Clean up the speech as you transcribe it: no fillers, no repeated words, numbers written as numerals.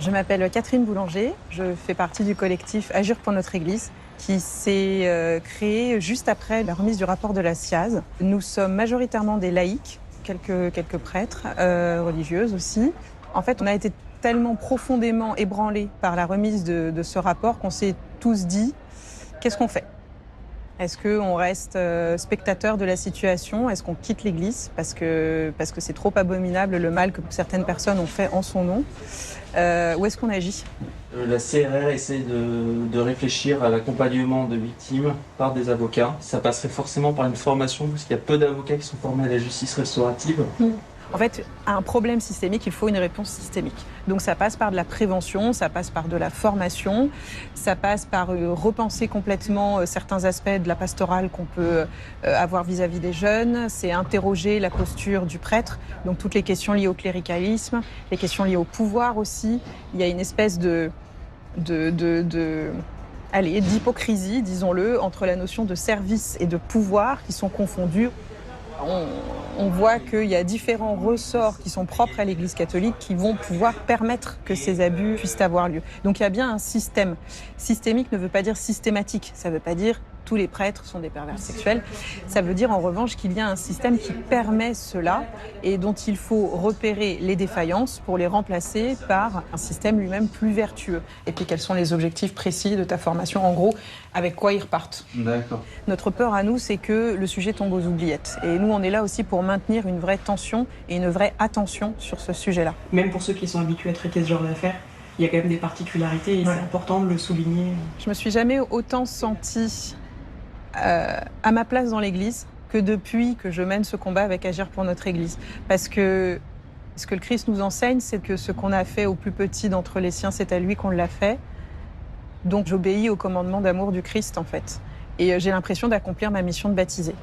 Je m'appelle Catherine Boulanger, je fais partie du collectif Agir pour notre Église qui s'est créé juste après la remise du rapport de la SIAZ. Nous sommes majoritairement des laïcs, quelques prêtres, religieuses aussi. En fait, on a été tellement profondément ébranlés par la remise de ce rapport qu'on s'est tous dit « qu'est-ce qu'on fait ?» Est-ce qu'on reste spectateur de la situation? Est-ce qu'on quitte l'Église parce que c'est trop abominable le mal que certaines personnes ont fait en son nom? Ou est-ce qu'on agit? La CRR essaie de réfléchir à l'accompagnement de victimes par des avocats. Ça passerait forcément par une formation, parce qu'il y a peu d'avocats qui sont formés à la justice restaurative. En fait, à un problème systémique, il faut une réponse systémique. Donc ça passe par de la prévention, ça passe par de la formation, ça passe par repenser complètement certains aspects de la pastorale qu'on peut avoir vis-à-vis des jeunes. C'est interroger la posture du prêtre, donc toutes les questions liées au cléricalisme, les questions liées au pouvoir aussi. Il y a une espèce d'hypocrisie, disons-le, entre la notion de service et de pouvoir qui sont confondus. On voit qu'il y a différents ressorts qui sont propres à l'Église catholique qui vont pouvoir permettre que ces abus puissent avoir lieu. Donc il y a bien un système. Systémique ne veut pas dire systématique. Ça ne veut pas dire tous les prêtres sont des pervers sexuels. Ça veut dire en revanche qu'il y a un système qui permet cela et dont il faut repérer les défaillances pour les remplacer par un système lui-même plus vertueux. Et puis quels sont les objectifs précis de ta formation? En gros, avec quoi ils repartent? D'accord. Notre peur à nous, c'est que le sujet tombe aux oubliettes. Et nous, on est là aussi pour maintenir une vraie tension et une vraie attention sur ce sujet-là. Même pour ceux qui sont habitués à traiter ce genre d'affaires, il y a quand même des particularités et c'est important de le souligner. Je me suis jamais autant sentie à ma place dans l'Église que depuis que je mène ce combat avec Agir pour notre Église. Parce que ce que le Christ nous enseigne, c'est que ce qu'on a fait au plus petit d'entre les siens, c'est à lui qu'on l'a fait. Donc j'obéis au commandement d'amour du Christ, en fait. Et j'ai l'impression d'accomplir ma mission de baptiser.